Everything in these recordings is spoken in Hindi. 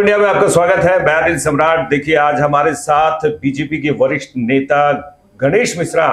इंडिया में आपका स्वागत है। मैं अनिल सम्राट। देखिए, आज हमारे साथ बीजेपी के वरिष्ठ नेता गणेश मिश्रा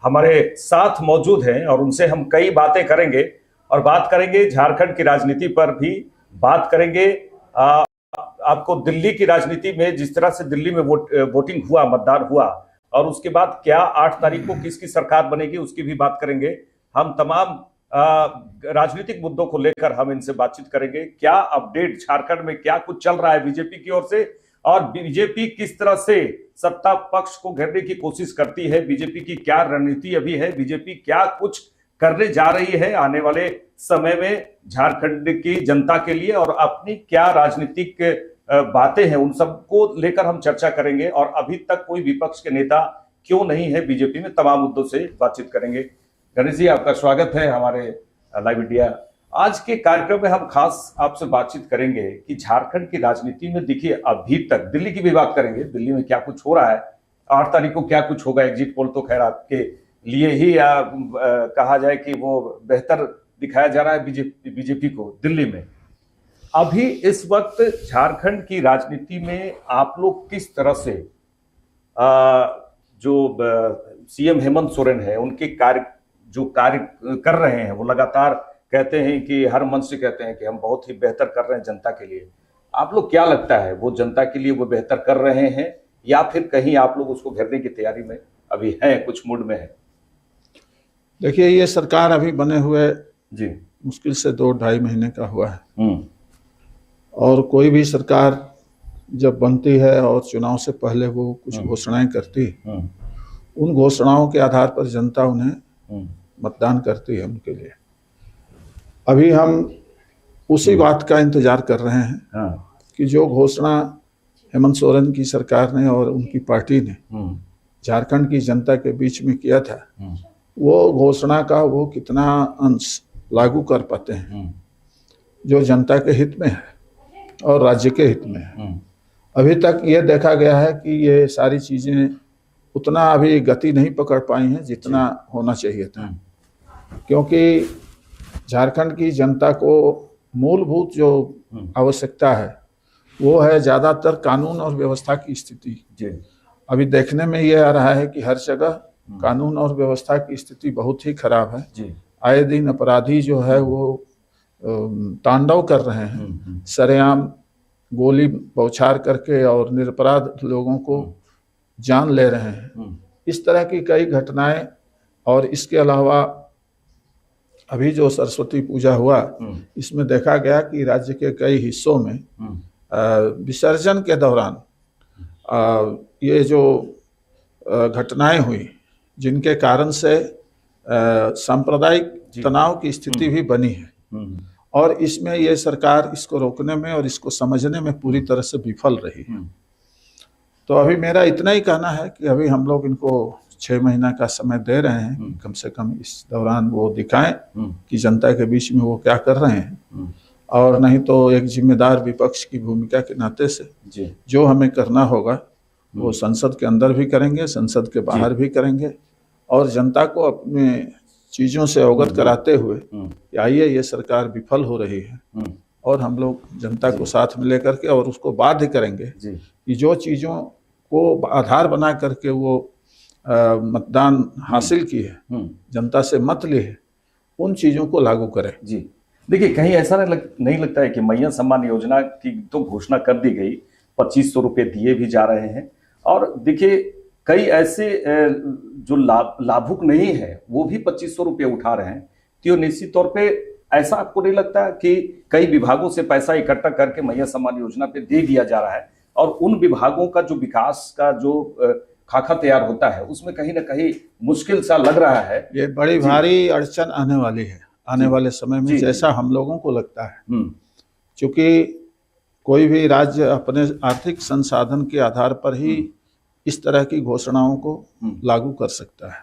हमारे साथ मौजूद हैं और उनसे हम कई बातें करेंगे और बात करेंगे झारखंड की राजनीति पर भी बात करेंगे। आपको दिल्ली की राजनीति में जिस तरह से दिल्ली में वोटिंग हुआ, मतदान हुआ और उसके बाद क्या 8 तारीख को किसकी सरकार बनेगी उसकी भी बात करेंगे। हम तमाम राजनीतिक मुद्दों को लेकर हम इनसे बातचीत करेंगे। क्या अपडेट झारखंड में क्या कुछ चल रहा है बीजेपी की ओर से और बीजेपी किस तरह से सत्ता पक्ष को घेरने की कोशिश करती है, बीजेपी की क्या रणनीति अभी है, बीजेपी क्या कुछ करने जा रही है आने वाले समय में झारखंड की जनता के लिए और अपनी क्या राजनीतिक बातें हैं, उन सबको लेकर हम चर्चा करेंगे। और अभी तक कोई विपक्ष के नेता क्यों नहीं है बीजेपी में, तमाम मुद्दों से बातचीत करेंगे। गणेश जी, आपका स्वागत है हमारे लाइव इंडिया। आज के कार्यक्रम में हम खास आपसे बातचीत करेंगे कि झारखंड की राजनीति में देखिए अभी तक, दिल्ली की भी बात करेंगे, दिल्ली में क्या कुछ हो रहा है, 8 तारीख को क्या कुछ होगा। एग्जिट पोल तो खैर आपके लिए ही कहा जाए कि वो बेहतर दिखाया जा रहा है बीजेपी को दिल्ली में। अभी इस वक्त झारखंड की राजनीति में आप लोग किस तरह से जो सीएम हेमंत सोरेन है उनके कार्य कर रहे हैं, वो लगातार कहते हैं कि हर मंच से कहते हैं कि हम बहुत ही बेहतर कर रहे हैं जनता के लिए। आप लोग क्या लगता है, वो जनता के लिए वो बेहतर कर रहे हैं या फिर कहीं आप लोग उसको घेरने की तैयारी में अभी हैं, कुछ मूड में है? देखिए, ये सरकार अभी बने हुए जी मुश्किल से 2-2.5 महीने का हुआ है और कोई भी सरकार जब बनती है और चुनाव से पहले वो कुछ घोषणाएं करती है, उन घोषणाओं के आधार पर जनता उन्हें मतदान करती है उनके लिए। अभी हम उसी बात का इंतजार कर रहे हैं कि जो घोषणा हेमंत सोरेन की सरकार ने और उनकी पार्टी ने झारखंड की जनता के बीच में किया था, वो घोषणा का वो कितना अंश लागू कर पाते हैं जो जनता के हित में है और राज्य के हित में है। अभी तक ये देखा गया है कि ये सारी चीजें उतना अभी गति नहीं पकड़ पाई हैं जितना होना चाहिए था, क्योंकि झारखंड की जनता को मूलभूत जो आवश्यकता है वो है ज़्यादातर कानून और व्यवस्था की स्थिति। अभी देखने में ये आ रहा है कि हर जगह कानून और व्यवस्था की स्थिति बहुत ही खराब है। आए दिन अपराधी जो है वो तांडव कर रहे हैं, सरेआम गोली बौछार करके और निरपराध लोगों को जान ले रहे हैं। इस तरह की कई घटनाएं, और इसके अलावा अभी जो सरस्वती पूजा हुआ इसमें देखा गया कि राज्य के कई हिस्सों में विसर्जन के दौरान ये जो घटनाएं हुई जिनके कारण से सांप्रदायिक तनाव की स्थिति भी बनी है और इसमें ये सरकार इसको रोकने में और इसको समझने में पूरी तरह से विफल रही है। तो अभी मेरा इतना ही कहना है कि अभी हम लोग इनको 6 महीना का समय दे रहे हैं, कम से कम इस दौरान वो दिखाएं कि जनता के बीच में वो क्या कर रहे हैं, और नहीं तो एक जिम्मेदार विपक्ष की भूमिका के नाते से जो हमें करना होगा वो संसद के अंदर भी करेंगे, संसद के बाहर भी करेंगे और जनता को अपने चीज़ों से अवगत कराते हुए कि आइए ये सरकार विफल हो रही है और हम लोग जनता को साथ में लेकर के और उसको बाध्य करेंगे कि जो चीज़ों को आधार बना करके वो मतदान हासिल की है, जनता से मत ली है, उन चीज़ों को लागू करें। जी देखिए, कहीं ऐसा नहीं लगता है कि मैया सम्मान योजना की तो घोषणा कर दी गई, 2500 रुपये दिए भी जा रहे हैं और देखिए कई ऐसे जो लाभुक नहीं है वो भी 2500 रुपये उठा रहे हैं। तो निश्चित तौर पे ऐसा आपको नहीं लगता कि कई विभागों से पैसा इकट्ठा करके मैया सम्मान योजना पे दे दिया जा रहा है और उन विभागों का जो विकास का जो खाका तैयार होता है उसमें कहीं ना कहीं मुश्किल सा लग रहा है? ये बड़ी भारी अड़चन आने वाली है आने वाले समय में, जैसा हम लोगों को लगता है। क्योंकि कोई भी राज्य अपने आर्थिक संसाधन के आधार पर ही इस तरह की घोषणाओं को लागू कर सकता है,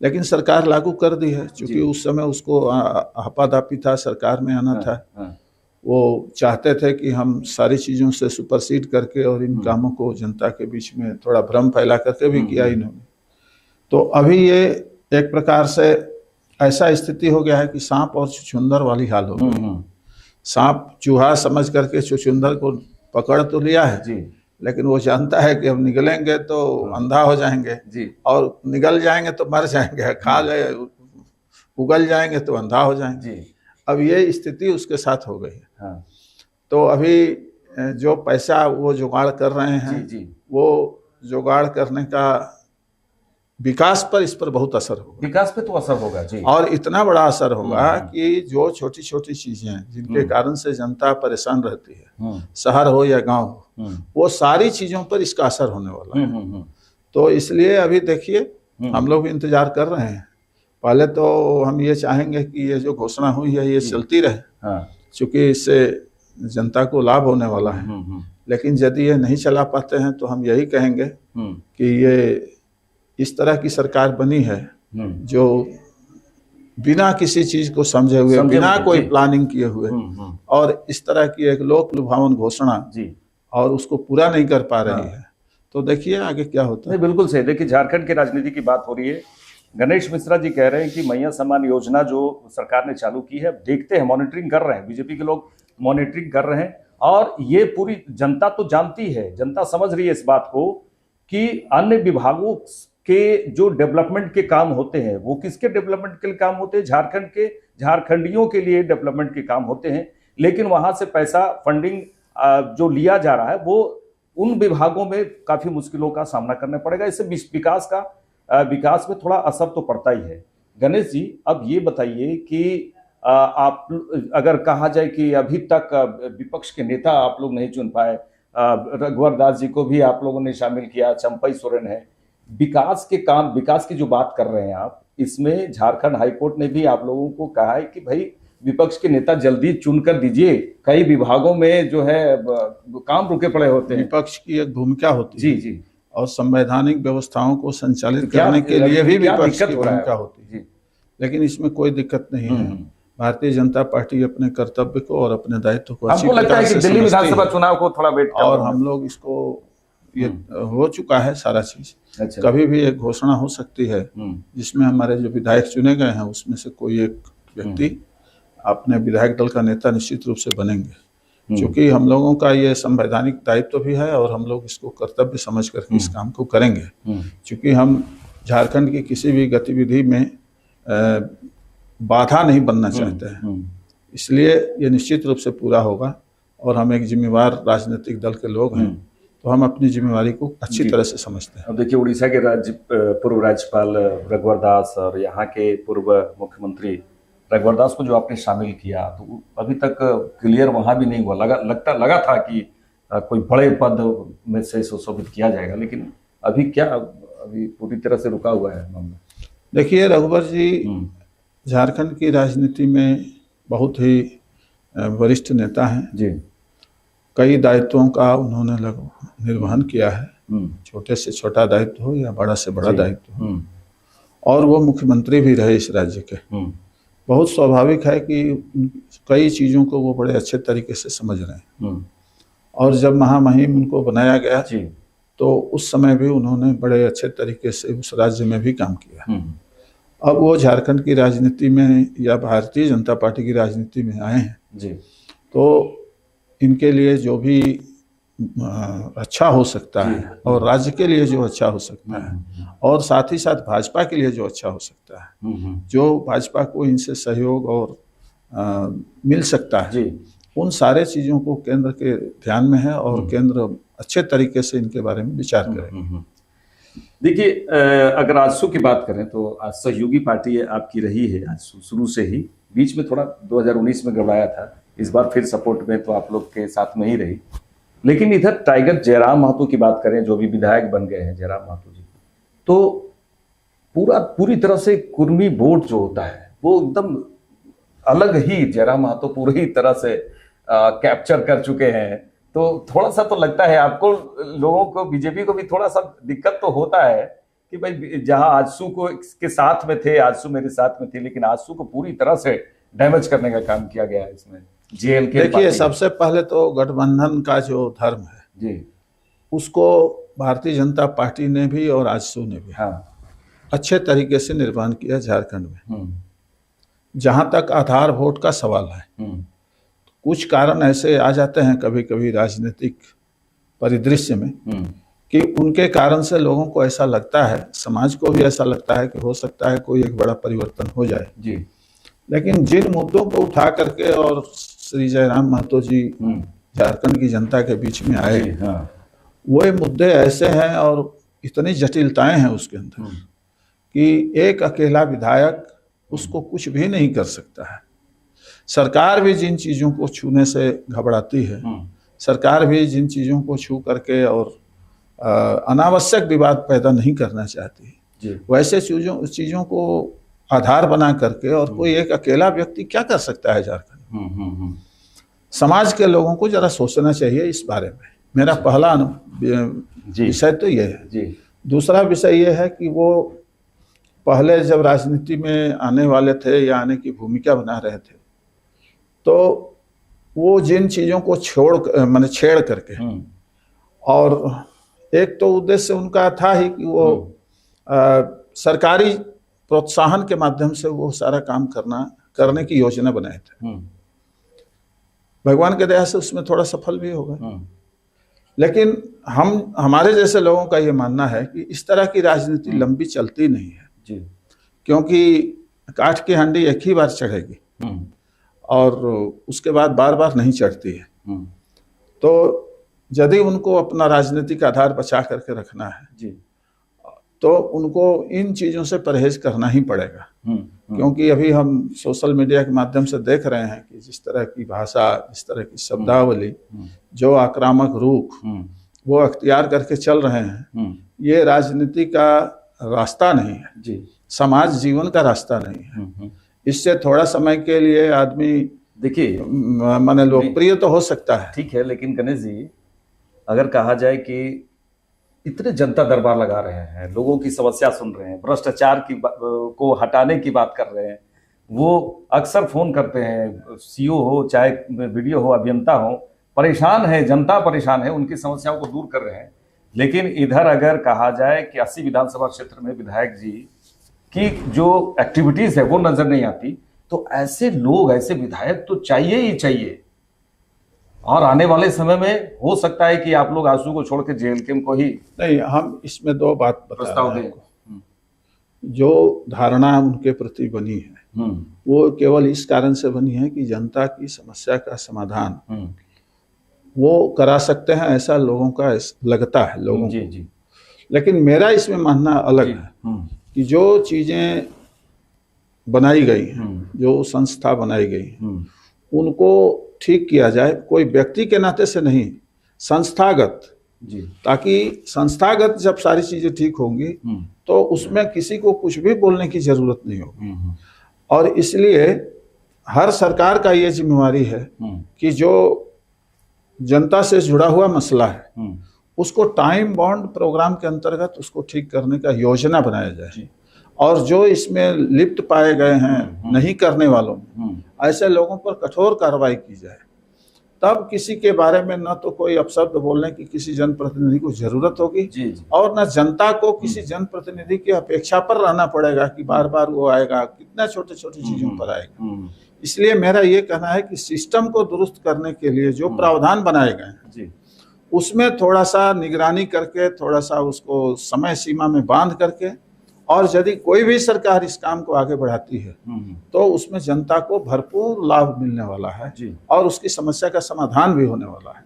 लेकिन सरकार लागू कर दी है। क्योंकि उस समय उसको हपाधापी था, सरकार में आना था, वो चाहते थे कि हम सारी चीज़ों से सुपरसीड करके और इन कामों को जनता के बीच में थोड़ा भ्रम फैला करके भी किया इन्होंने। तो अभी ये एक प्रकार से ऐसा स्थिति हो गया है कि सांप और छुछुंदर वाली हाल हो गई। सांप चूहा समझ करके छुछुंदर को पकड़ तो लिया है जी लेकिन वो जानता है कि हम निकलेंगे तो अंधा हो जाएंगे जी और निकल जाएंगे तो मर जाएंगे, खा ले उगल जाएंगे तो अंधा हो जाएंगे। जी। अब ये स्थिति उसके साथ हो गई है। हाँ तो अभी जो पैसा वो जुगाड़ कर रहे जी हैं, जी। वो जुगाड़ करने का विकास पर, इस पर बहुत असर होगा। विकास पे तो असर होगा जी। और इतना बड़ा असर होगा कि जो छोटी छोटी चीजें हैं जिनके कारण से जनता परेशान रहती है, शहर हो या गांव हो, वो सारी चीजों पर इसका असर होने वाला है। तो इसलिए अभी देखिए हम लोग भी इंतजार कर रहे हैं। पहले तो हम ये चाहेंगे कि ये जो घोषणा हुई है ये चलती रहे, क्योंकि इससे जनता को लाभ होने वाला है। लेकिन यदि ये नहीं चला पाते हैं तो हम यही कहेंगे कि ये इस तरह की सरकार बनी है जो बिना किसी चीज को समझे हुए, बिना कोई प्लानिंग किए हुए और इस तरह की एक लोक लुभावन घोषणा और उसको पूरा नहीं कर पा रही है। तो देखिए आगे क्या होता है। बिल्कुल सही। देखिए झारखंड की राजनीति की बात हो रही है। गणेश मिश्रा जी कह रहे हैं कि मैया सम्मान योजना जो सरकार ने चालू की है, देखते हैं, मॉनिटरिंग कर रहे हैं, बीजेपी के लोग मॉनिटरिंग कर रहे हैं और ये पूरी जनता तो जानती है, जनता समझ रही है इस बात को कि अन्य विभागों के जो डेवलपमेंट के काम होते हैं वो किसके डेवलपमेंट के लिए काम होते हैं, झारखंड के झारखंडियों के लिए डेवलपमेंट के काम होते हैं। लेकिन वहां से पैसा फंडिंग जो लिया जा रहा है वो उन विभागों में काफी मुश्किलों का सामना करना पड़ेगा। इससे विकास में थोड़ा असर तो पड़ता ही है। गणेश जी, अब ये बताइए कि आप अगर कहा जाए कि अभी तक विपक्ष के नेता आप लोग नहीं चुन पाए, रघुवर दास जी को भी आप लोगों ने शामिल किया, चंपई सोरेन है, विकास के काम, विकास की जो बात कर रहे हैं आप, इसमें झारखंड हाईकोर्ट ने भी आप लोगों को कहा है कि भाई विपक्ष के नेता जल्दी चुनकर दीजिए, कई विभागों में जो है काम रुके पड़े होते हैं। विपक्ष की एक भूमिका होती है जी जी, और संवैधानिक व्यवस्थाओं को संचालित करने के लिए भी विपक्ष की भूमिका होती है। लेकिन इसमें कोई दिक्कत नहीं है। भारतीय जनता पार्टी अपने कर्तव्य को और अपने दायित्व को अच्छी लगता है कि दिल्ली विधानसभा चुनाव को थोड़ा वेट और हम लोग इसको ये हो चुका है सारा चीज। अच्छा। कभी भी एक घोषणा हो सकती है जिसमें हमारे जो विधायक चुने गए हैं उसमें से कोई एक व्यक्ति अपने विधायक दल का नेता निश्चित रूप से बनेंगे, क्योंकि हम लोगों का ये संवैधानिक दायित्व भी है और हम लोग इसको कर्तव्य समझ करके इस काम को करेंगे। क्योंकि हम झारखंड की किसी भी गतिविधि में बाधा नहीं बनना चाहते हैं, इसलिए ये निश्चित रूप से पूरा होगा। और हम एक जिम्मेवार राजनीतिक दल के लोग हैं तो हम अपनी जिम्मेवारी को अच्छी तरह से समझते हैं। अब देखिए उड़ीसा के पूर्व राज्यपाल रघुवर दास और यहाँ के पूर्व मुख्यमंत्री रघुवर दास को जो आपने शामिल किया, तो अभी तक क्लियर वहां भी नहीं हुआ। लगा था कि कोई बड़े पद में से सुशोभित किया जाएगा, लेकिन अभी क्या, अभी पूरी तरह से रुका हुआ है मामला। देखिए रघुवर जी झारखंड की राजनीति में बहुत ही वरिष्ठ नेता हैं जी। कई दायित्वों का उन्होंने निर्वहन किया है, छोटे से छोटा दायित्व हो या बड़ा से बड़ा दायित्व हो, और वो मुख्यमंत्री भी रहे इस राज्य के। बहुत स्वाभाविक है कि कई चीज़ों को वो बड़े अच्छे तरीके से समझ रहे हैं। और जब महामहिम उनको बनाया गया तो उस समय भी उन्होंने बड़े अच्छे तरीके से उस राज्य में भी काम किया। अब वो झारखंड की राजनीति में या भारतीय जनता पार्टी की राजनीति में आए हैं जी, तो इनके लिए जो भी अच्छा हो सकता है और राज्य के लिए जो अच्छा हो सकता है और साथ ही साथ भाजपा के लिए जो अच्छा हो सकता है, जो भाजपा को इनसे सहयोग और मिल सकता है जी, उन सारे चीज़ों को केंद्र के ध्यान में है और केंद्र अच्छे तरीके से इनके बारे में विचार करेगा। देखिए अगर आजसू की बात करें तो आज सहयोगी पार्टी आपकी रही है आजसू शुरू से ही, बीच में थोड़ा 2019 में गड़बड़ाया था, इस बार फिर सपोर्ट में तो आप लोग के साथ में ही रही। लेकिन इधर टाइगर जयराम महतो की बात करें, जो भी विधायक बन गए हैं जयराम महतो जी, तो पूरी तरह से कुर्मी वोट जो होता है वो एकदम अलग ही जयराम महतो पूरी तरह से कैप्चर कर चुके हैं। तो थोड़ा सा तो लगता है आपको, लोगों को, बीजेपी को भी थोड़ा सा दिक्कत तो होता है कि भाई जहां आजसू को के साथ में थे, आजसू मेरे साथ में थे, लेकिन आजसू को पूरी तरह से डैमेज करने का काम किया गया है इसमें जेल के। देखिए सबसे पहले तो गठबंधन का जो धर्म है जी, उसको भारतीय जनता पार्टी ने भी और आजसू ने भी अच्छे तरीके से निर्माण किया झारखंड में। जहां तक आधार वोट का सवाल है, कुछ कारण ऐसे आ जाते हैं कभी कभी राजनीतिक परिदृश्य में कि उनके कारण से लोगों को ऐसा लगता है, समाज को भी ऐसा लगता है कि हो सकता है कोई एक बड़ा परिवर्तन हो जाए जी। लेकिन जिन मुद्दों को उठा करके और श्री जयराम महतो जी झारखंड की जनता के बीच में आए, वो मुद्दे ऐसे हैं और इतनी जटिलताएं हैं उसके अंदर कि एक अकेला विधायक उसको कुछ भी नहीं कर सकता है। सरकार भी जिन चीज़ों को छूने से घबराती है, सरकार भी जिन चीज़ों को छू करके और अनावश्यक विवाद पैदा नहीं करना चाहती, वैसे चीज़ों को आधार बना करके और कोई एक अकेला व्यक्ति क्या कर सकता है झारखंड। समाज के लोगों को जरा सोचना चाहिए इस बारे में। मेरा पहला विषय तो ये है। दूसरा विषय ये है कि वो पहले जब राजनीति में आने वाले थे या आने की भूमिका बना रहे थे तो वो जिन चीज़ों को छेड़ करके, और एक तो उद्देश्य उनका था ही कि वो सरकारी प्रोत्साहन के माध्यम से वो सारा काम करने की योजना बनाए थे। भगवान के दया से उसमें थोड़ा सफल भी हो गए। लेकिन हमारे जैसे लोगों का ये मानना है कि इस तरह की राजनीति लंबी चलती नहीं है जी। क्योंकि काठ की हांडी एक ही बार चढ़ेगी और उसके बाद बार बार नहीं चढ़ती है। तो यदि उनको अपना राजनीतिक आधार बचा करके रखना है जी, तो उनको इन चीज़ों से परहेज करना ही पड़ेगा। क्योंकि अभी हम सोशल मीडिया के माध्यम से देख रहे हैं कि जिस तरह की भाषा, जिस तरह की शब्दावली, जो आक्रामक रूख वो अख्तियार करके चल रहे हैं, ये राजनीति का रास्ता नहीं है जी, समाज जीवन का रास्ता नहीं है। इससे थोड़ा समय के लिए आदमी देखिए माने लोकप्रिय तो हो सकता है, ठीक है, लेकिन गणेश जी अगर कहा जाए कि इतने जनता दरबार लगा रहे हैं, लोगों की समस्या सुन रहे हैं, भ्रष्टाचार को हटाने की बात कर रहे हैं, वो अक्सर फोन करते हैं, सीओ हो चाहे वीडियो हो, अभियंता हो, परेशान है, जनता परेशान है, उनकी समस्याओं को दूर कर रहे हैं। लेकिन इधर अगर कहा जाए कि 80 विधानसभा क्षेत्र में विधायक जी की जो एक्टिविटीज है वो नजर नहीं आती, तो ऐसे लोग, ऐसे विधायक तो चाहिए ही चाहिए। और आने वाले समय में हो सकता है कि आप लोग आंसू को छोड़ के जेल के को ही नहीं। हम इसमें दो बात प्रस्ताव दें। जो धारणा उनके प्रति बनी है वो केवल इस कारण से बनी है कि जनता की समस्या का समाधान वो करा सकते हैं, ऐसा लोगों का लगता है लोगों जी, को जी। लेकिन मेरा इसमें मानना अलग है कि जो चीजें बनाई गई हैं, जो संस्था बनाई गई हैं, उनको ठीक किया जाए, कोई व्यक्ति के नाते से नहीं, संस्थागत जी। ताकि संस्थागत जब सारी चीजें ठीक होंगी तो उसमें किसी को कुछ भी बोलने की जरूरत नहीं होगी। और इसलिए हर सरकार का ये जिम्मेवारी है कि जो जनता से जुड़ा हुआ मसला है उसको टाइम बाउंड प्रोग्राम के अंतर्गत उसको ठीक करने का योजना बनाया जाए। और जो इसमें लिप्त पाए गए हैं नहीं करने वालों में, ऐसे लोगों पर कठोर कार्रवाई की जाए। तब किसी के बारे में न तो कोई अपशब्द बोलने की किसी जनप्रतिनिधि को जरूरत होगी जी। और न जनता को किसी जनप्रतिनिधि की अपेक्षा पर रहना पड़ेगा कि बार बार वो आएगा, कितना छोटे छोटे चीजों पर आएगा। इसलिए मेरा ये कहना है कि सिस्टम को दुरुस्त करने के लिए जो प्रावधान बनाए गए हैं उसमें थोड़ा सा निगरानी करके, थोड़ा सा उसको समय सीमा में बांध करके, और यदि कोई भी सरकार इस काम को आगे बढ़ाती है तो उसमें जनता को भरपूर लाभ मिलने वाला है और उसकी समस्या का समाधान भी होने वाला है।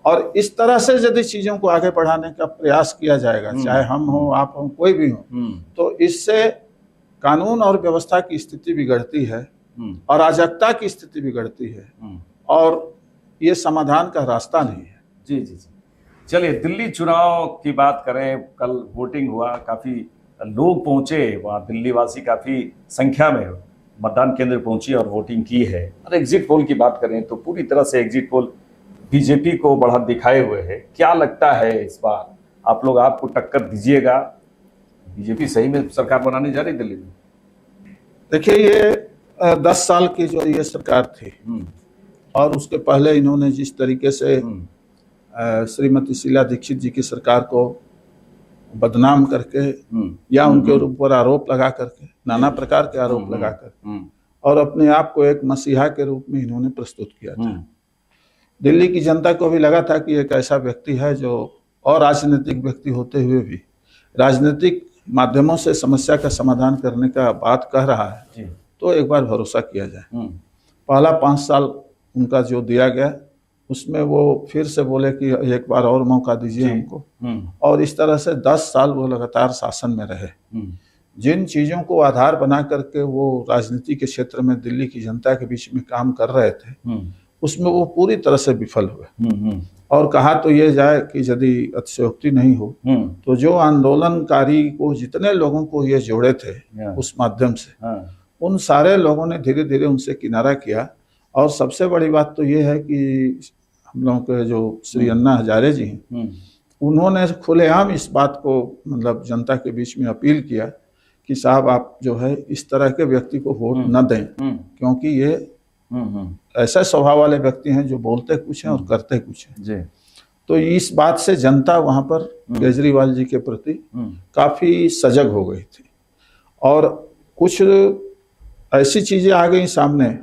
और इस तरह से यदि चीजों को आगे बढ़ाने का प्रयास किया जाएगा, चाहे हम हो, आप हो, कोई भी हो, तो इससे कानून और व्यवस्था की स्थिति बिगड़ती है, अराजकता की स्थिति बिगड़ती है, और ये समाधान का रास्ता नहीं है। जी जी जी। चलिए, दिल्ली चुनाव की बात करें, कल वोटिंग हुआ, काफी लोग पहुंचे वहाँ, दिल्ली वासी काफी संख्या में मतदान केंद्र पहुंची और वोटिंग की है। और एग्जिट पोल की बात करें तो पूरी तरह से एग्जिट पोल बीजेपी को बढ़त दिखाए हुए है। क्या लगता है इस बार आप लोग, आपको टक्कर दीजिएगा, बीजेपी सही में सरकार बनाने जा रही दिल्ली में? देखिए, ये 10 साल की जो ये सरकार थी और उसके पहले इन्होंने जिस तरीके से श्रीमती शीला दीक्षित जी की सरकार को बदनाम करके या उनके ऊपर आरोप लगा करके, नाना प्रकार के आरोप लगाकर और अपने आप को एक मसीहा के रूप में इन्होंने प्रस्तुत किया था। दिल्ली की जनता को भी लगा था कि एक ऐसा व्यक्ति है जो अराजनीतिक व्यक्ति होते हुए भी राजनीतिक माध्यमों से समस्या का समाधान करने का बात कह रहा है, तो एक बार भरोसा किया जाए। पहला 5 साल उनका जो दिया गया उसमें वो फिर से बोले कि एक बार और मौका दीजिए हमको, और इस तरह से 10 साल वो लगातार शासन में रहे। जिन चीज़ों को आधार बना करके वो राजनीति के क्षेत्र में दिल्ली की जनता के बीच में काम कर रहे थे, उसमें वो पूरी तरह से विफल हुए। और कहा तो ये जाए कि यदि अतिशयोक्ति नहीं हो तो जो आंदोलनकारी को जितने लोगों को ये जोड़े थे उस माध्यम से, उन सारे लोगों ने धीरे धीरे उनसे किनारा किया। और सबसे बड़ी बात तो ये है कि हम लोगों के जो श्री अन्ना हजारे जी हैं, उन्होंने खुलेआम इस बात को मतलब जनता के बीच में अपील किया कि साहब आप जो है इस तरह के व्यक्ति को वोट न दें, क्योंकि ये ऐसे स्वभाव वाले व्यक्ति हैं जो बोलते कुछ हैं और करते कुछ हैं। तो इस बात से जनता वहां पर केजरीवाल जी के प्रति काफी सजग हो गई थी, और कुछ ऐसी चीजें आ गई सामने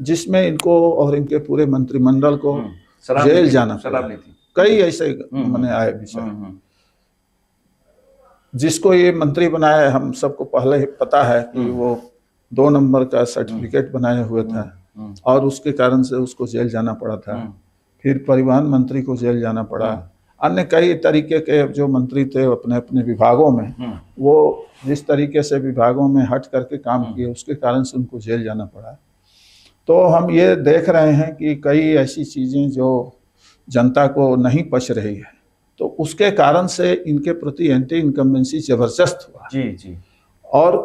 जिसमें इनको और इनके पूरे मंत्रिमंडल को जेल जाना पड़ा। कई ऐसे मैंने आए विषय जिसको ये मंत्री बनाया, हम सबको पहले ही पता है कि वो 2 नंबर का सर्टिफिकेट बनाए हुए था और उसके कारण से उसको जेल जाना पड़ा था। फिर परिवहन मंत्री को जेल जाना पड़ा। अन्य कई तरीके के जो मंत्री थे अपने अपने विभागों में, वो जिस तरीके से विभागों में हट करके काम किए उसके कारण से उनको जेल जाना पड़ा। तो हम ये देख रहे हैं कि कई ऐसी चीज़ें जो जनता को नहीं पच रही है, तो उसके कारण से इनके प्रति एंटी इनकम्बेंसी जबरदस्त हुआ। जी। और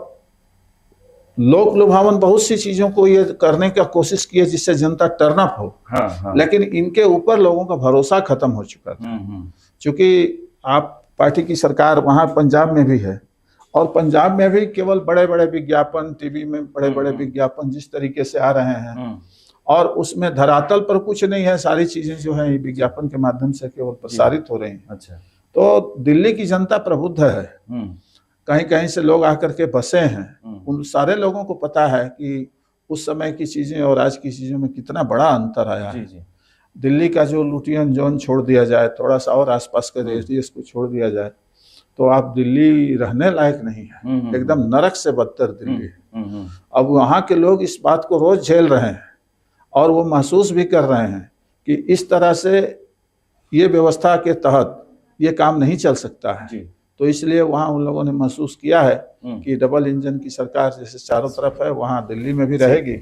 लोक लुभावन बहुत सी चीजों को ये करने का कोशिश किए जिससे जनता टर्न अप हो। लेकिन इनके ऊपर लोगों का भरोसा खत्म हो चुका था। क्योंकि आप पार्टी की सरकार वहां पंजाब में भी है, और पंजाब में भी केवल बड़े बड़े विज्ञापन, टीवी में बड़े बड़े विज्ञापन जिस तरीके से आ रहे हैं, और उसमें धरातल पर कुछ नहीं है, सारी चीजें जो है विज्ञापन के माध्यम से केवल प्रसारित हो रही हैं। अच्छा। तो दिल्ली की जनता प्रबुद्ध है, कहीं कहीं से लोग आकर के बसे हैं। उन सारे लोगों को पता है कि उस समय की चीजें और आज की चीजों में कितना बड़ा अंतर आया है। दिल्ली का जो लुटियन जोन छोड़ दिया जाए, थोड़ा सा और आसपास के रेडियस को छोड़ दिया जाए, तो आप दिल्ली रहने लायक नहीं है, एकदम नरक से बदतर दिल्ली है। अब वहाँ के लोग इस बात को रोज झेल रहे हैं और वो महसूस भी कर रहे हैं कि इस तरह से ये व्यवस्था के तहत ये काम नहीं चल सकता है। तो इसलिए वहाँ उन लोगों ने महसूस किया है कि डबल इंजन की सरकार जैसे चारों तरफ है, वहाँ दिल्ली में भी रहेगी,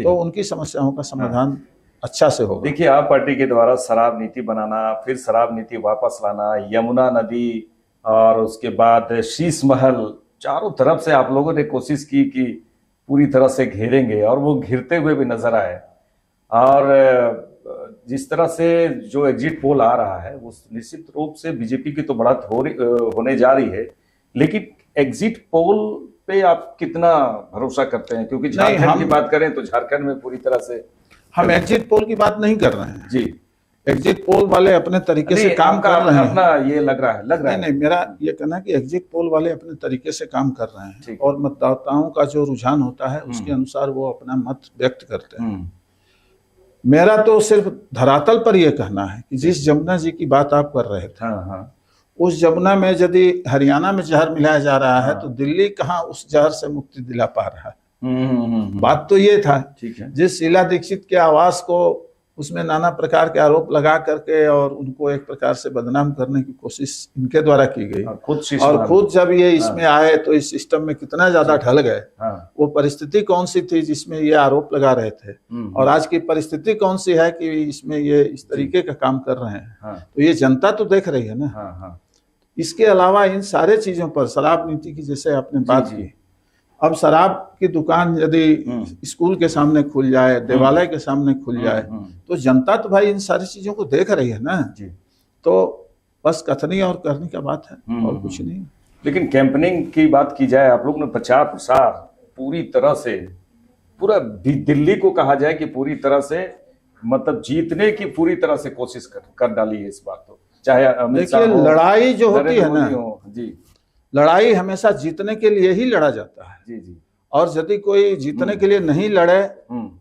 तो उनकी समस्याओं का समाधान अच्छा से होगा। देखिए, आप पार्टी के द्वारा शराब नीति बनाना, फिर शराब नीति वापस लाना, यमुना नदी और उसके बाद शीश महल, चारों तरफ से आप लोगों ने कोशिश की कि पूरी तरह से घेरेंगे, और वो घिरते हुए भी नजर आए। और जिस तरह से जो एग्जिट पोल आ रहा है वो निश्चित रूप से बीजेपी की तो बढ़त होने जा रही है, लेकिन एग्जिट पोल पे आप कितना भरोसा करते हैं? क्योंकि झारखंड की बात करें तो झारखंड में पूरी तरह से हम एग्जिट पोल की बात नहीं कर रहे हैं जी। एग्जिट पोल वाले अपने तरीके से काम कर रहे हैं, अपना ये लग रहा है। नहीं, मेरा ये कहना है कि एग्जिट पोल वाले अपने तरीके से काम कर रहे हैं, और मतदाताओं का जो रुझान होता है उसके अनुसार वो अपना मत व्यक्त करते हैं। मेरा तो सिर्फ धरातल पर यह कहना है कि जिस जमुना जी की बात आप कर रहे थे, उस जमुना में यदि हरियाणा में जहर मिलाया जा रहा है तो दिल्ली कहाँ उस जहर से मुक्ति दिला पा रहा है। बात तो ये था, जिस शीला दीक्षित के आवास को उसमें नाना प्रकार के आरोप लगा करके और उनको एक प्रकार से बदनाम करने की कोशिश इनके द्वारा की गई, और खुद जब ये इसमें आए तो इस सिस्टम में कितना ज्यादा ढल गए। वो परिस्थिति कौन सी थी जिसमें ये आरोप लगा रहे थे, और आज की परिस्थिति कौन सी है कि इसमें ये इस तरीके का काम कर रहे हैं। तो ये जनता तो देख रही है ना। इसके अलावा इन सारे चीजों पर, शराब नीति की जैसे आपने बात की, अब शराब की दुकान यदि स्कूल के सामने खुल जाए, देवालय के सामने खुल जाए, तो जनता तो भाई इन सारी चीजों को देख रही है ना। तो बस कथनी और करने का बात है, और कुछ नहीं। लेकिन कैंपेनिंग की बात की जाए, आप लोग ने प्रचार प्रसार पूरी तरह से, पूरा दिल्ली को कहा जाए कि पूरी तरह से मतलब जीतने की पूरी तरह से कोशिश कर डाली है इस बात को। चाहे देखिए, लड़ाई जो होती है ना जी, लड़ाई हमेशा जीतने के लिए ही लड़ा जाता है। जी। और यदि कोई जीतने के लिए नहीं लड़े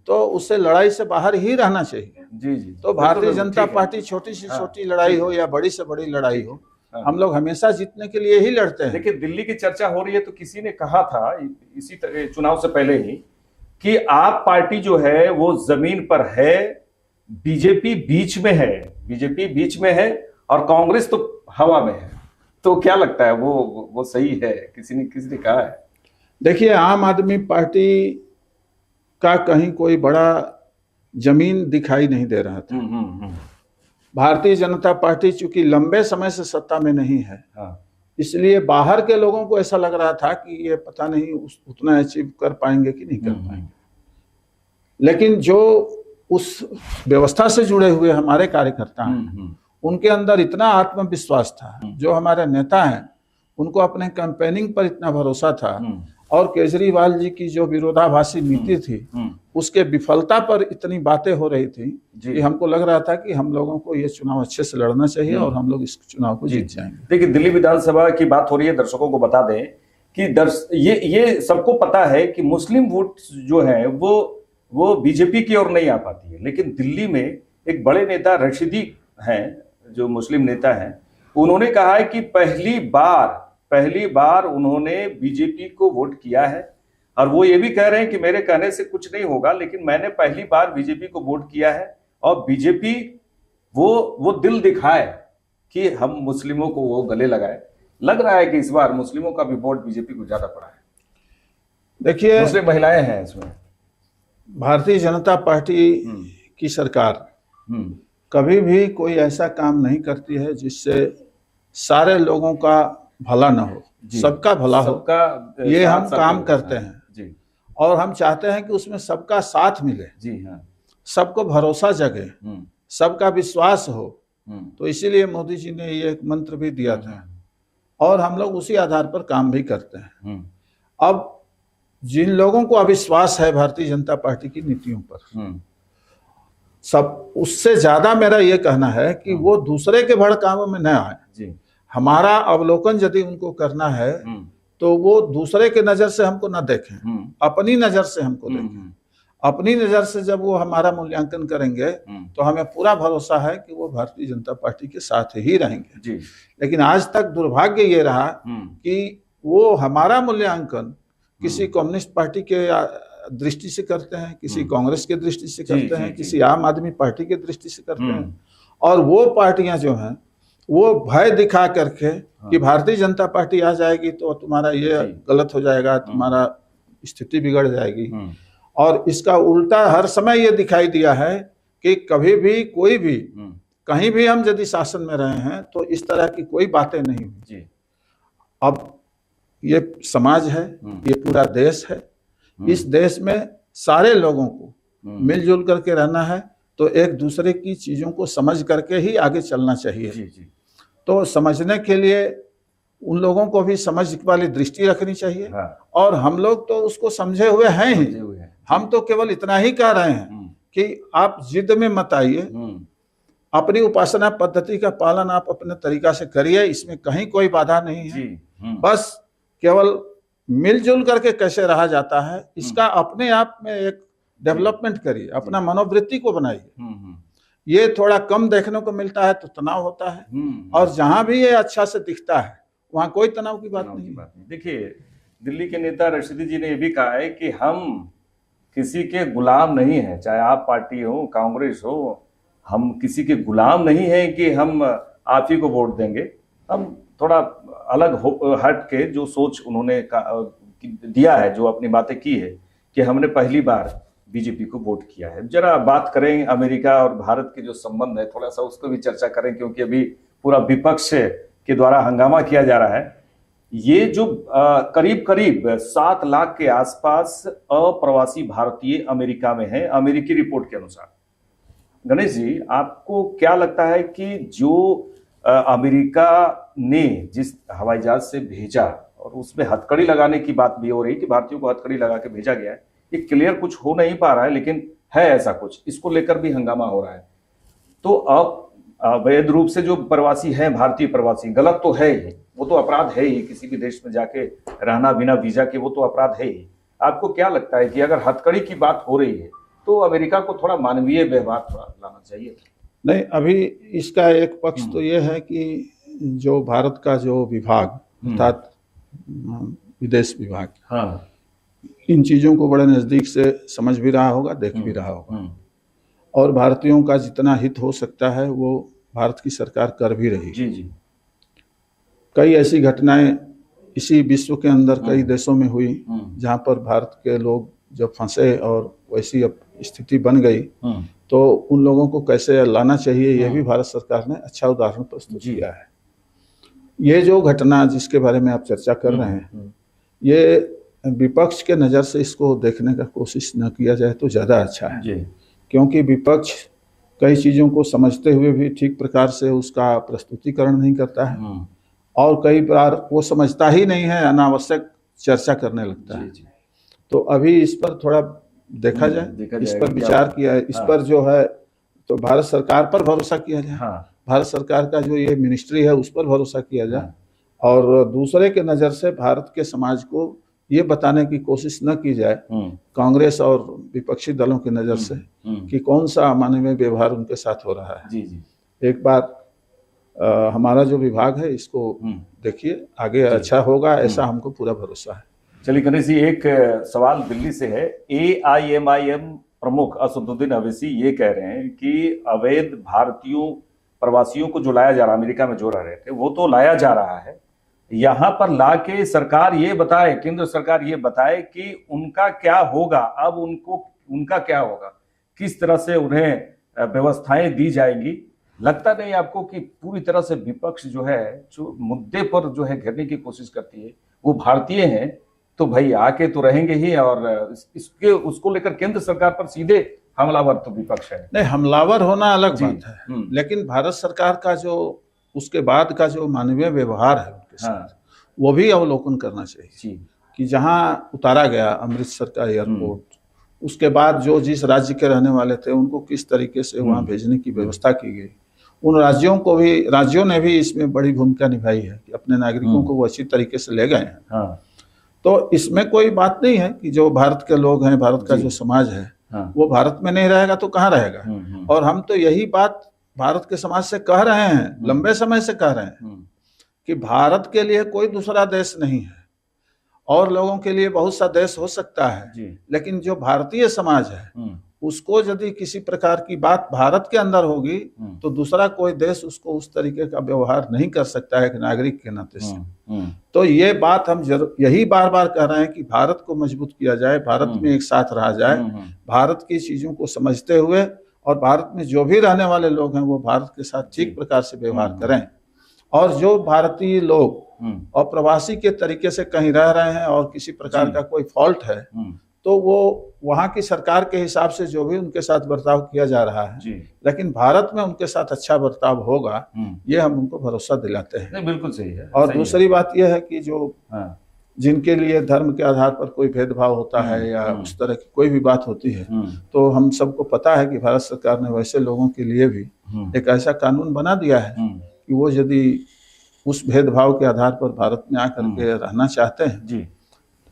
तो उसे लड़ाई से बाहर ही रहना चाहिए। जी जी। तो भारतीय जनता पार्टी छोटी से छोटी लड़ाई हो या बड़ी से बड़ी लड़ाई हो, हम लोग हमेशा जीतने के लिए ही लड़ते हैं। देखिए, दिल्ली की चर्चा हो रही है तो किसी ने कहा था इसी चुनाव से पहले ही कि आप पार्टी जो है वो जमीन पर है, बीजेपी बीच में है, बीजेपी बीच में है और कांग्रेस तो हवा में है। तो क्या लगता है वो सही है? किसी ने कहा है? देखिए, आम आदमी पार्टी का कहीं कोई बड़ा जमीन दिखाई नहीं दे रहा था। भारतीय जनता पार्टी चूंकि लंबे समय से सत्ता में नहीं है, इसलिए बाहर के लोगों को ऐसा लग रहा था कि ये पता नहीं उतना अचीव कर पाएंगे कि नहीं कर पाएंगे। लेकिन जो उस व्यवस्था से जुड़े हुए हमारे कार्यकर्ता हैं, उनके अंदर इतना आत्मविश्वास था, जो हमारे नेता हैं उनको अपने कैंपेनिंग पर इतना भरोसा था, और केजरीवाल जी की जो विरोधाभासी नीति थी उसके विफलता पर इतनी बातें हो रही थी कि हमको लग रहा था कि हम लोगों को ये चुनाव अच्छे से लड़ना चाहिए और हम लोग इस चुनाव को जीत जाएंगे। देखिए, दिल्ली विधानसभा की बात हो रही है, दर्शकों को बता दें कि ये सबको पता है कि मुस्लिम वोट जो है वो बीजेपी की ओर नहीं आ पाती है, लेकिन दिल्ली में एक बड़े नेता रशीदी हैं, जो मुस्लिम नेता हैं, उन्होंने कहा है कि पहली बार उन्होंने बीजेपी को वोट किया है, और वो ये भी कह रहे हैं कि मेरे कहने से कुछ नहीं होगा, लेकिन मैंने पहली बार बीजेपी को वोट किया है और बीजेपी वो दिल दिखाए कि हम मुस्लिमों को वो गले लगाए। लग रहा है कि इस बार मुस्लिमों का भी वोट बीजेपी को ज्यादा पड़ा है। देखिए, मुस्लिम महिलाएं हैं इसमें। भारतीय जनता पार्टी की सरकार कभी भी कोई ऐसा काम नहीं करती है जिससे सारे लोगों का भला ना हो, सबका भला हो। ये हम काम करते हैं जी, और हम चाहते हैं कि उसमें सबका साथ मिले जी, हाँ, सबको भरोसा जगे, सबका विश्वास हो। तो इसीलिए मोदी जी ने ये एक मंत्र भी दिया था और हम लोग उसी आधार पर काम भी करते हैं। अब जिन लोगों को अविश्वास है भारतीय जनता पार्टी की नीतियों पर, सब उससे ज्यादा मेरा ये कहना है कि वो दूसरे के भड़कामों में न आए जी। हमारा अवलोकन यदि उनको करना है तो वो दूसरे के नजर से हमको न देखें, अपनी नजर से हमको देखें। अपनी नजर से जब वो हमारा मूल्यांकन करेंगे तो हमें पूरा भरोसा है कि वो भारतीय जनता पार्टी के साथ ही रहेंगे जी। लेकिन आज तक दुर्भाग्य ये रहा कि वो हमारा मूल्यांकन किसी कम्युनिस्ट पार्टी के दृष्टि से करते हैं, किसी कांग्रेस के दृष्टि से करते हैं, किसी आम आदमी पार्टी के दृष्टि से करते हैं, और वो पार्टियां जो हैं वो भय दिखा करके कि भारतीय जनता पार्टी आ जाएगी तो तुम्हारा ये गलत हो जाएगा, तुम्हारा स्थिति बिगड़ जाएगी। और इसका उल्टा हर समय ये दिखाई दिया है कि कभी भी कोई भी कहीं भी हम यदि शासन में रहे हैं तो इस तरह की कोई बातें नहीं हुई। अब ये समाज है, ये पूरा देश है, इस देश में सारे लोगों को मिलजुल करके रहना है, तो एक दूसरे की चीजों को समझ करके ही आगे चलना चाहिए जी। तो समझने के लिए उन लोगों को भी समझ वाली दृष्टि रखनी चाहिए। हाँ। और हम लोग तो उसको समझे हुए हैं ही, हम तो केवल इतना ही कह रहे हैं कि आप जिद में मत आइए, अपनी उपासना पद्धति का पालन आप अपने तरीका से करिए, इसमें कहीं कोई बाधा नहीं है। बस केवल मिलजुल करके कैसे रहा जाता है इसका अपने आप में एक डेवलपमेंट करिए, अपना मनोवृत्ति को बनाइए। ये थोड़ा कम देखने को मिलता है तो तनाव होता है, और जहां भी ये अच्छा से दिखता है वहां कोई तनाव की बात नहीं। देखिए, दिल्ली के नेता रशीदी जी ने यह भी कहा है कि हम किसी के गुलाम नहीं हैं, चाहे आप पार्टी हो, कांग्रेस हो, हम किसी के गुलाम नहीं है कि हम आप ही को वोट देंगे। हम थोड़ा अलग हट के जो सोच उन्होंने दिया है, जो अपनी बातें की है कि हमने पहली बार बीजेपी को वोट किया है। जरा बात करें अमेरिका और भारत के जो संबंध है, थोड़ा सा उसको भी चर्चा करें, क्योंकि अभी पूरा विपक्ष के द्वारा हंगामा किया जा रहा है। ये जो करीब करीब 7 लाख के आसपास अप्रवासी भारतीय अमेरिका में हैं, अमेरिकी रिपोर्ट के अनुसार। गणेश जी, आपको क्या लगता है कि जो अमेरिका ने जिस हवाई जहाज से भेजा और उसमें हथकड़ी लगाने की बात भी हो रही कि भारतीयों को हथकड़ी लगा के भेजा गया है, ये क्लियर कुछ हो नहीं पा रहा है, लेकिन है ऐसा कुछ, इसको लेकर भी हंगामा हो रहा है। तो अब अवैध रूप से जो प्रवासी हैं, भारतीय प्रवासी, गलत तो है ही, वो तो अपराध है ही, किसी भी देश में जाके रहना बिना वीजा के वो तो अपराध है ही, आपको क्या लगता है कि अगर हथकड़ी की बात हो रही है तो अमेरिका को थोड़ा मानवीय व्यवहार थोड़ा लाना चाहिए? नहीं, अभी इसका एक पक्ष तो ये है कि जो भारत का जो विभाग अर्थात विदेश विभाग, हाँ, इन चीज़ों को बड़े नज़दीक से समझ भी रहा होगा, देख भी रहा होगा, और भारतीयों का जितना हित हो सकता है वो भारत की सरकार कर भी रही है। जी जी। कई ऐसी घटनाएं इसी विश्व के अंदर कई देशों में हुई जहां पर भारत के लोग जब फंसे और वैसी अब स्थिति बन गई तो उन लोगों को कैसे लाना चाहिए, यह भी भारत सरकार ने अच्छा उदाहरण प्रस्तुत किया है। ये जो घटना जिसके बारे में आप चर्चा कर रहे हैं, ये विपक्ष के नज़र से इसको देखने का कोशिश न किया जाए तो ज़्यादा अच्छा है, क्योंकि विपक्ष कई चीज़ों को समझते हुए भी ठीक प्रकार से उसका प्रस्तुतिकरण नहीं करता है, और कई बार वो समझता ही नहीं है, अनावश्यक चर्चा करने लगता है। तो अभी इस पर थोड़ा देखा जाए, इस पर विचार किया है, इस पर जो है तो भारत सरकार पर भरोसा किया जाए, भारत सरकार का जो ये मिनिस्ट्री है उस पर भरोसा किया जाए, और दूसरे के नज़र से भारत के समाज को ये बताने की कोशिश न की जाए कांग्रेस और विपक्षी दलों की नज़र से कि कौन सा मानवीय व्यवहार उनके साथ हो रहा है। एक बार हमारा जो विभाग है इसको देखिए, आगे अच्छा होगा ऐसा हमको पूरा भरोसा है। चलिए गणेश जी, एक सवाल दिल्ली से है। AIMIM प्रमुख असदुद्दीन अवैसी ये कह रहे हैं कि अवैध भारतीयों प्रवासियों को जो लाया जा रहा है, अमेरिका में जो रह रहे थे वो तो लाया जा रहा है, यहाँ पर लाके सरकार ये बताए, केंद्र सरकार ये बताए कि उनका क्या होगा, अब उनका क्या होगा, किस तरह से उन्हें व्यवस्थाएं दी जाएंगी। लगता नहीं आपको कि पूरी तरह से विपक्ष जो है, जो मुद्दे पर जो है घेरने की कोशिश करती है, वो भारतीय हैं तो भाई आके तो रहेंगे ही, और इसके उसको लेकर केंद्र सरकार पर सीधे हमलावर तो विपक्ष है। नहीं, हमलावर होना अलग बात है, लेकिन भारत सरकार का जो उसके बाद का जो मानवीय व्यवहार है उनके साथ, वो भी अवलोकन करना चाहिए कि जहाँ उतारा गया अमृतसर का एयरपोर्ट, उसके बाद जो जिस राज्य के रहने वाले थे उनको किस तरीके से वहाँ भेजने की व्यवस्था की गई, उन राज्यों ने भी इसमें बड़ी भूमिका निभाई है कि अपने नागरिकों को वो अच्छी तरीके से ले गए हैं। तो इसमें कोई बात नहीं है कि जो भारत के लोग हैं, भारत का जो समाज है वो भारत में नहीं रहेगा तो कहाँ रहेगा। और हम तो यही बात भारत के समाज से कह रहे हैं, लंबे समय से कह रहे हैं कि भारत के लिए कोई दूसरा देश नहीं है, और लोगों के लिए बहुत सा देश हो सकता है, लेकिन जो भारतीय समाज है उसको यदि किसी प्रकार की बात भारत के अंदर होगी तो दूसरा कोई देश उसको उस तरीके का व्यवहार नहीं कर सकता है एक नागरिक के नाते से। तो ये बात हम यही बार बार कह रहे हैं कि भारत को मजबूत किया जाए, भारत में एक साथ रहा जाए, भारत की चीजों को समझते हुए, और भारत में जो भी रहने वाले लोग हैं वो भारत के साथ ठीक प्रकार से व्यवहार करें, और जो भारतीय लोग और प्रवासी के तरीके से कहीं रह रहे हैं और किसी प्रकार का कोई फॉल्ट है तो वो वहाँ की सरकार के हिसाब से जो भी उनके साथ बर्ताव किया जा रहा है, लेकिन भारत में उनके साथ अच्छा बर्ताव होगा, ये हम उनको भरोसा दिलाते हैं। नहीं, बिल्कुल सही है। और दूसरी बात यह है कि जो जिनके लिए धर्म के आधार पर कोई भेदभाव होता है या उस तरह की कोई भी बात होती है, तो हम सबको पता है कि भारत सरकार ने वैसे लोगों के लिए भी एक ऐसा कानून बना दिया है कि वो यदि उस भेदभाव के आधार पर भारत में आकर के रहना चाहते हैं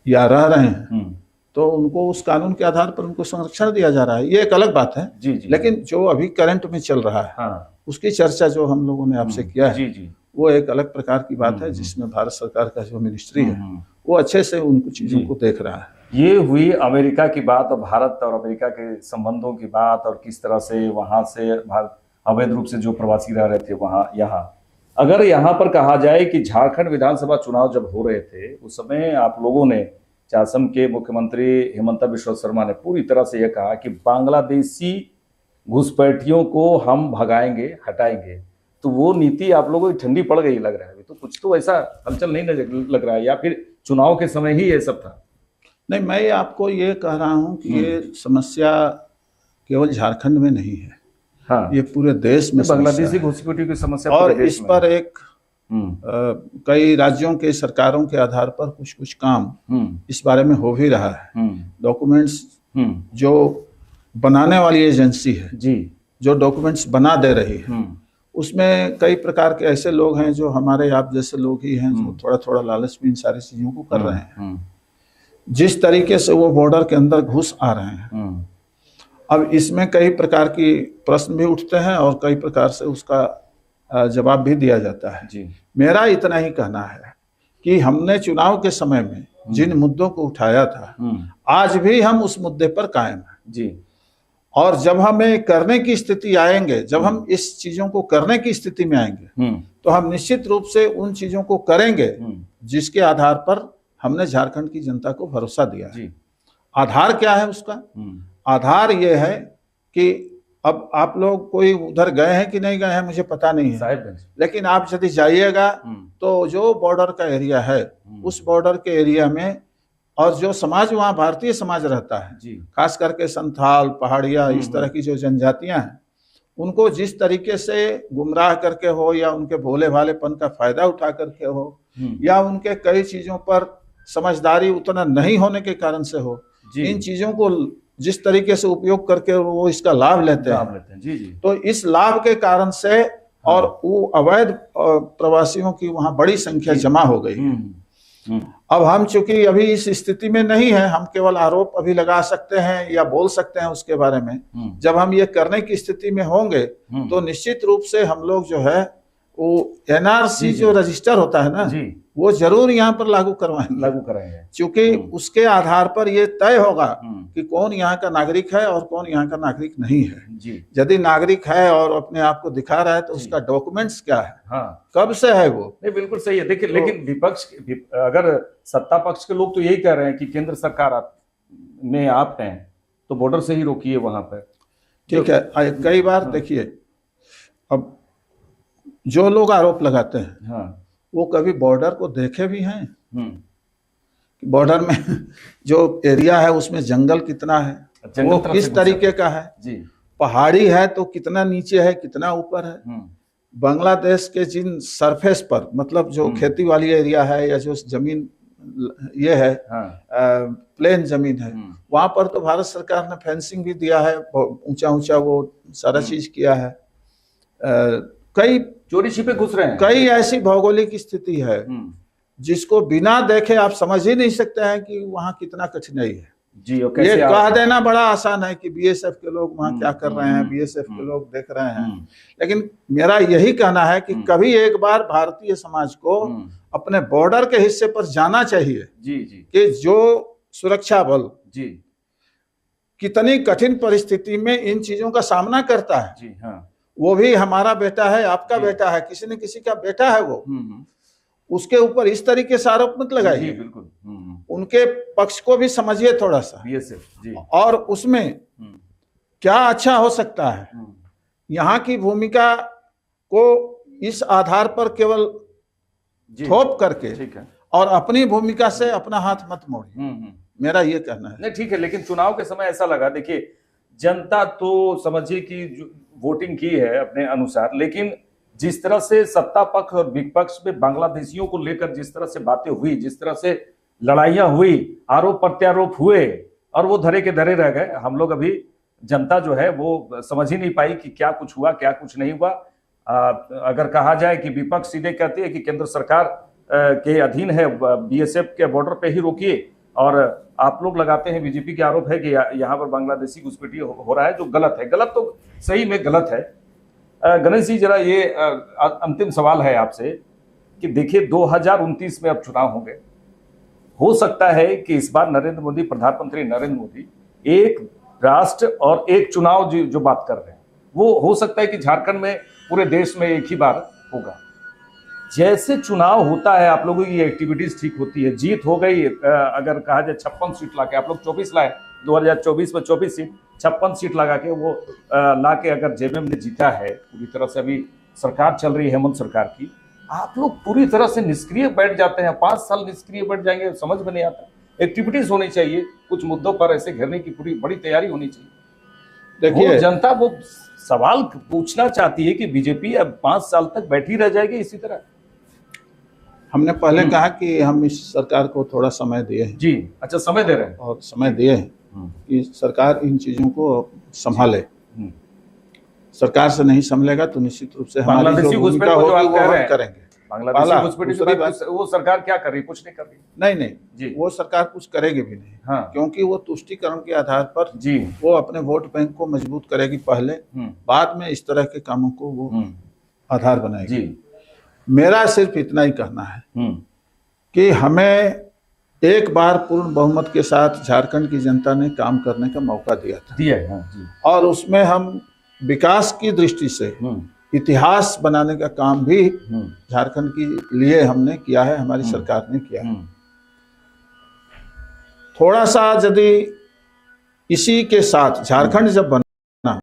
या रह रहे हैं तो उनको उस कानून के आधार पर उनको संरक्षण दिया जा रहा है। ये एक अलग बात है। लेकिन जो अभी करंट में चल रहा है उसकी चर्चा जो हम लोगों ने आपसे किया है वो एक अलग प्रकार की बात है, जिसमें भारत सरकार का जो मिनिस्ट्री है वो अच्छे से उन चीजों को देख रहा है। ये हुई अमेरिका की बात, और भारत और अमेरिका के संबंधों की बात, और किस तरह से वहां से अवैध रूप से जो प्रवासी रह रहे थे वहां यहाँ। अगर यहाँ पर कहा जाए कि झारखंड विधानसभा चुनाव जब हो रहे थे उस समय आप लोगों ने, असम के मुख्यमंत्री हिमंता बिस्वा शर्मा ने पूरी तरह से यह कहा कि बांग्लादेशी घुसपैठियों को हम भगाएंगे, हटाएंगे, तो वो नीति आप लोगों की ठंडी पड़ गई लग रहा है। तो कुछ तो ऐसा हलचल नहीं लग रहा है, या फिर चुनाव के समय ही ये सब था? नहीं, मैं आपको ये कह रहा हूँ कि ये समस्या केवल झारखंड में नहीं है, ये पूरे देश में बांग्लादेशी घुसपैठियों की समस्या, और इस पर एक कई राज्यों के सरकारों के आधार पर कुछ काम इस बारे में हो भी रहा है। डॉक्यूमेंट्स जो बनाने वाली एजेंसी है जो डॉक्यूमेंट्स बना दे रही है, उसमें कई प्रकार के ऐसे लोग हैं जो हमारे आप जैसे लोग ही हैं जो थोड़ा थोड़ा लालच में इन सारी चीजों को कर रहे हैं। जिस तरीके से वो बॉर्डर के अंदर घुस आ रहे हैं, अब इसमें कई प्रकार की प्रश्न भी उठते हैं और कई प्रकार से उसका जवाब भी दिया जाता है जी। मेरा इतना ही कहना है कि हमने चुनाव के समय में जिन मुद्दों को उठाया था, आज भी हम उस मुद्दे पर कायम हैं जी। और जब हमें करने की स्थिति आएंगे, जब हम इस चीजों को करने की स्थिति में आएंगे, तो हम निश्चित रूप से उन चीजों को करेंगे जिसके आधार पर हमने झारखंड की जनता को भरोसा दिया है। आधार क्या है उसका? आधार ये है कि अब आप लोग कोई उधर गए हैं कि नहीं गए हैं मुझे पता नहीं है, लेकिन आप यदि जाइएगा तो जो बॉर्डर का एरिया है, उस बॉर्डर के एरिया में और जो समाज वहाँ भारतीय समाज रहता है, खास करके संथाल, पहाड़िया, इस तरह की जो जनजातियां हैं, उनको जिस तरीके से गुमराह करके हो या उनके भोले भालेपन का फायदा उठा करके हो या उनके कई चीजों पर समझदारी उतना नहीं होने के कारण से हो, इन चीजों को जिस तरीके से उपयोग करके वो इसका लाभ लेते हैं। जी। तो इस लाभ के कारण से और वो अवैध प्रवासियों की वहाँ बड़ी संख्या जमा हो गई। अब हम चूंकि अभी इस स्थिति में नहीं है, हम केवल आरोप अभी लगा सकते हैं या बोल सकते हैं उसके बारे में। जब हम ये करने की स्थिति में होंगे तो निश्चित रूप से हम लोग जो है वो एनआरसी जो रजिस्टर होता है ना, वो जरूर यहाँ पर लागू कराएंगे, क्योंकि उसके आधार पर ये तय होगा कि कौन यहाँ का नागरिक है और कौन यहाँ का नागरिक नहीं है। यदि नागरिक है और अपने आप को दिखा रहा है तो उसका डॉक्यूमेंट्स क्या है, कब से है वो। नहीं, बिल्कुल सही है। देखिए, लेकिन विपक्ष, अगर सत्ता पक्ष के लोग तो यही कह रहे हैं कि केंद्र सरकार में आप हैं तो बॉर्डर से ही रोकिए वहां पर। ठीक है, कई बार देखिए, अब जो लोग आरोप लगाते हैं वो कभी बॉर्डर को देखे भी हैं? बॉर्डर में जो एरिया है उसमें जंगल कितना है, वो किस तरीके का है, पहाड़ी है तो कितना नीचे है, कितना ऊपर है। बांग्लादेश के जिन सरफेस पर, मतलब जो खेती वाली एरिया है या जो जमीन ये है, प्लेन जमीन है, वहां पर तो भारत सरकार ने फेंसिंग भी दिया है, ऊंचा ऊंचा वो सारा चीज किया है। कई चोरी छिपे घुस रहे हैं। कई ऐसी भौगोलिक स्थिति है जिसको बिना देखे आप समझ ही नहीं सकते हैं कि वहाँ कितना कठिनाई है। जी, ये कह देना बड़ा आसान है कि बीएसएफ के लोग वहाँ क्या कर रहे हैं, बीएसएफ के लोग देख रहे हैं, लेकिन मेरा यही कहना है कि कभी एक बार भारतीय समाज को अपने बॉर्डर के हिस्से पर जाना चाहिए कि जो सुरक्षा बल कितनी कठिन परिस्थिति में इन चीजों का सामना करता है। वो भी हमारा बेटा है, आपका बेटा है, किसी न किसी का बेटा है, वो उसके ऊपर इस तरीके से आरोप मत लगाइए। बिल्कुल। उनके पक्ष को भी समझिए थोड़ा सा, और उसमें क्या अच्छा हो सकता है। यहाँ की भूमिका को इस आधार पर केवल थोप करके और अपनी भूमिका से अपना हाथ मत मोड़िए, मेरा ये कहना है। नहीं, ठीक है, लेकिन चुनाव के समय ऐसा लगा, देखिए जनता तो समझिए कि वोटिंग की है अपने अनुसार, लेकिन जिस तरह से सत्ता पक्ष और विपक्ष में बांग्लादेशियों को लेकर जिस तरह से बातें हुई, जिस तरह से लड़ाइयां हुई, आरोप प्रत्यारोप हुए और वो धरे के धरे रह गए, हम लोग अभी जनता जो है वो समझ ही नहीं पाई कि क्या कुछ हुआ, क्या कुछ नहीं हुआ। अगर कहा जाए कि विपक्ष सीधे कहती है कि केंद्र सरकार के अधीन है, बीएसएफ के बॉर्डर पे ही रोकिए, और आप लोग लगाते हैं, बीजेपी के आरोप है कि यहाँ पर बांग्लादेशी घुसपैठी हो रहा है, जो गलत है। गलत तो सही में गलत है। गणेश जी, जरा ये अंतिम सवाल है आपसे कि देखिए 2029 में अब चुनाव होंगे, हो सकता है कि इस बार नरेंद्र मोदी, प्रधानमंत्री नरेंद्र मोदी, एक राष्ट्र और एक चुनाव जो बात कर रहे हैं, वो हो सकता है कि झारखंड में पूरे देश में एक ही बार होगा। जैसे चुनाव होता है, आप लोगों की एक्टिविटीज ठीक होती है, जीत हो गई, अगर कहा जाए 56 सीट लाके, आप लोग 24 लाए 2024 में, 24 सीट, 56 सीट लगा के वो लाके अगर जेबीएम ने जीता है, पूरी तरह से अभी सरकार चल रही है हेमंत सरकार की, आप लोग पूरी तरह से निष्क्रिय बैठ जाते हैं, 5 साल निष्क्रिय बैठ जाएंगे, समझ में नहीं आता। एक्टिविटीज होनी चाहिए, कुछ मुद्दों पर ऐसे घेरने की पूरी बड़ी तैयारी होनी चाहिए। देखिए, जनता वो सवाल पूछना चाहती है कि बीजेपी अब 5 साल तक बैठी रह जाएगी इसी तरह। हमने पहले कहा कि हम इस सरकार को थोड़ा समय दिए हैं। जी, अच्छा, समय दे रहे हैं और समय दिए हैं कि सरकार इन चीजों को संभाले। सरकार से नहीं संभलेगा तो निश्चित रूप से हमारी जो भूमिका होगी वो हम करेंगे। बांग्लादेशी घुसपैठी वो सरकार क्या कर रही है? कुछ नहीं कर रही। नहीं जी, वो सरकार कुछ करेगी भी नहीं। हाँ, क्योंकि वो तुष्टीकरण के आधार पर जी वो अपने वोट बैंक को मजबूत करेगी पहले, बाद में इस तरह के कामों को वो आधार बनाएगी। जी, मेरा सिर्फ इतना ही कहना है कि हमें एक बार पूर्ण बहुमत के साथ झारखंड की जनता ने काम करने का मौका दिया था, हाँ, जी। और उसमें हम विकास की दृष्टि से इतिहास बनाने का काम भी झारखंड के लिए हमने किया है, हमारी सरकार ने किया है। थोड़ा सा यदि इसी के साथ झारखंड जब बना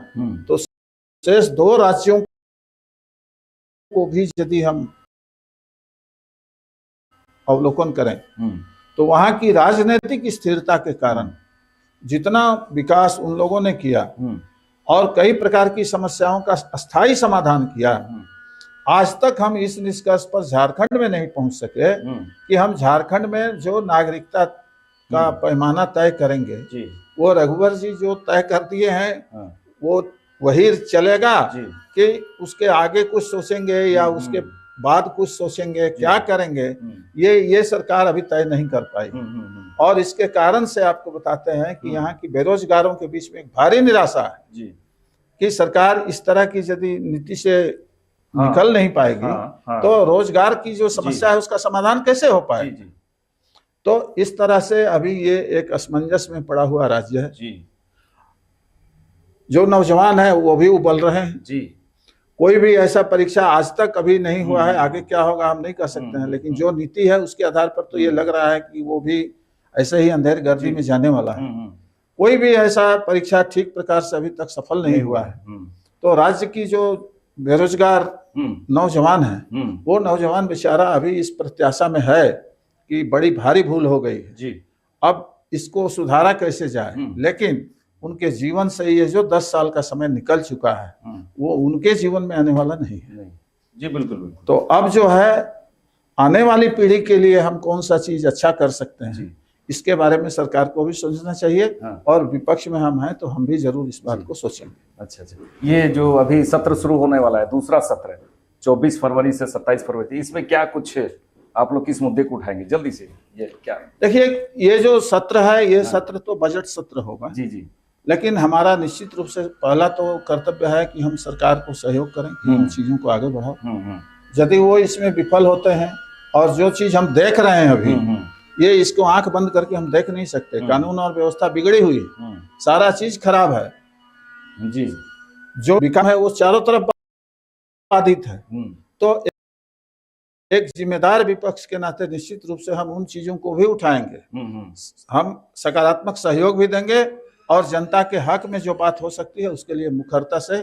तो शेष 2 राज्यों को भी यदि हम अवलोकन करें तो वहां की राजनीतिक स्थिरता के कारण जितना विकास उन लोगों ने किया और कई प्रकार की समस्याओं का अस्थायी समाधान किया, आज तक हम इस निष्कर्ष पर झारखंड में नहीं पहुंच सके कि हम झारखंड में जो नागरिकता का पैमाना तय करेंगे वो रघुवर जी जो तय कर दिए हैं वो वही चलेगा कि उसके आगे कुछ सोचेंगे या उसके बाद कुछ सोचेंगे, क्या करेंगे, ये सरकार अभी तय नहीं कर पाई। और इसके कारण से आपको बताते हैं कि यहाँ की बेरोजगारों के बीच में एक भारी निराशा है कि सरकार इस तरह की यदि नीति से निकल नहीं पाएगी तो रोजगार की जो समस्या है उसका समाधान कैसे हो पाएगा। तो इस तरह से अभी ये एक असमंजस में पड़ा हुआ राज्य है। जो नौजवान है वो भी उबल रहे हैं। कोई भी ऐसा परीक्षा आज तक अभी नहीं हुआ है, आगे क्या होगा हम नहीं कह सकते हैं, लेकिन जो नीति है उसके आधार पर तो ये लग रहा है कि वो भी ऐसे ही अंधेर गर्दी में जाने वाला है। कोई भी ऐसा परीक्षा ठीक प्रकार से अभी तक सफल नहीं हुआ है। तो राज्य की जो बेरोजगार नौजवान है वो नौजवान बेचारा अभी इस प्रत्याशा में है कि बड़ी भारी भूल हो गई है, अब इसको सुधारा कैसे जाए। लेकिन उनके जीवन से ये जो 10 साल का समय निकल चुका है वो उनके जीवन में आने वाला नहीं है। जी बिल्कुल। तो अब जो है आने वाली पीढ़ी के लिए हम कौन सा चीज अच्छा कर सकते हैं इसके बारे में सरकार को भी सोचना चाहिए। और विपक्ष में हम हैं तो हम भी जरूर इस बात को सोचेंगे। अच्छा, ये जो अभी सत्र शुरू होने वाला है, दूसरा सत्र 24 फरवरी से 27 फरवरी, इसमें क्या कुछ आप लोग किस मुद्दे को उठाएंगे जल्दी से? ये क्या देखिए, ये जो सत्र है ये सत्र तो बजट सत्र होगा। जी। लेकिन हमारा निश्चित रूप से पहला तो कर्तव्य है कि हम सरकार को सहयोग करें कि इन चीजों को आगे बढ़ाओ। यदि वो इसमें विफल होते हैं और जो चीज हम देख रहे हैं अभी ये इसको आंख बंद करके हम देख नहीं सकते। कानून और व्यवस्था बिगड़ी हुई है, सारा चीज खराब है जी। जो विकास है वो चारों तरफ बाधित है। तो एक जिम्मेदार विपक्ष के नाते निश्चित रूप से हम उन चीजों को भी उठाएंगे, हम सकारात्मक सहयोग भी देंगे और जनता के हक में जो बात हो सकती है उसके लिए मुखरता से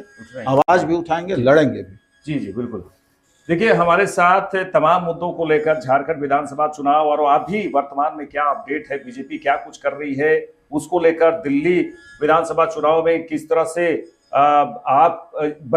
आवाज भी उठाएंगे, लड़ेंगे भी। जी बिल्कुल। देखिए, हमारे साथ तमाम मुद्दों को लेकर झारखंड विधानसभा चुनाव और अभी वर्तमान में क्या अपडेट है, बीजेपी क्या कुछ कर रही है, उसको लेकर दिल्ली विधानसभा चुनाव में किस तरह से आप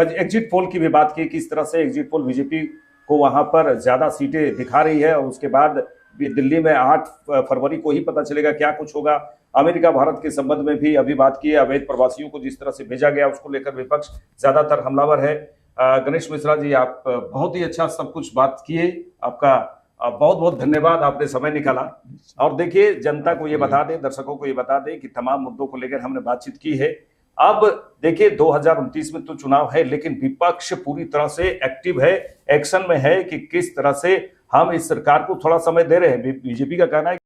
एग्जिट पोल की भी बात की, किस तरह से एग्जिट पोल बीजेपी को वहां पर ज्यादा सीटें दिखा रही है और उसके बाद दिल्ली में 8 फरवरी को ही पता चलेगा क्या कुछ होगा। अमेरिका भारत के संबंध में भी अभी बात की है, अवैध प्रवासियों को जिस तरह से भेजा गया उसको लेकर विपक्ष ज्यादातर हमलावर है। गणेश मिश्रा जी, आप बहुत ही अच्छा सब कुछ बात किए, आपका बहुत बहुत धन्यवाद, आपने समय निकाला। और देखिए, जनता को ये बता दें, दर्शकों को ये बता दें कि तमाम मुद्दों को लेकर हमने बातचीत की है। अब देखिए 2029 में तो चुनाव है, लेकिन विपक्ष पूरी तरह से एक्टिव है, एक्शन में है कि किस तरह से हम इस सरकार को थोड़ा समय दे रहे हैं। बीजेपी का कहना है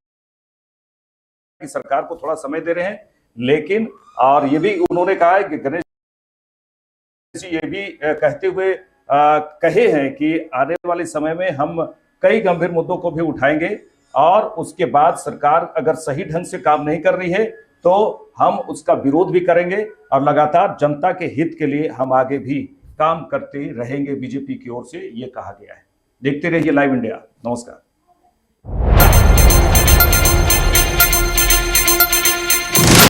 कि सरकार को थोड़ा समय दे रहे हैं, लेकिन और ये भी उन्होंने कहा है कि गणेश जी ये भी कहते हुए कहे हैं कि आने वाले समय में हम कई गंभीर मुद्दों को भी उठाएंगे और उसके बाद सरकार अगर सही ढंग से काम नहीं कर रही है तो हम उसका विरोध भी करेंगे और लगातार जनता के हित के लिए हम आगे भी काम करते रहेंगे बीजेपी की ओर से, ये कहा गया है। देखते रहिए लाइव इंडिया। नमस्कार।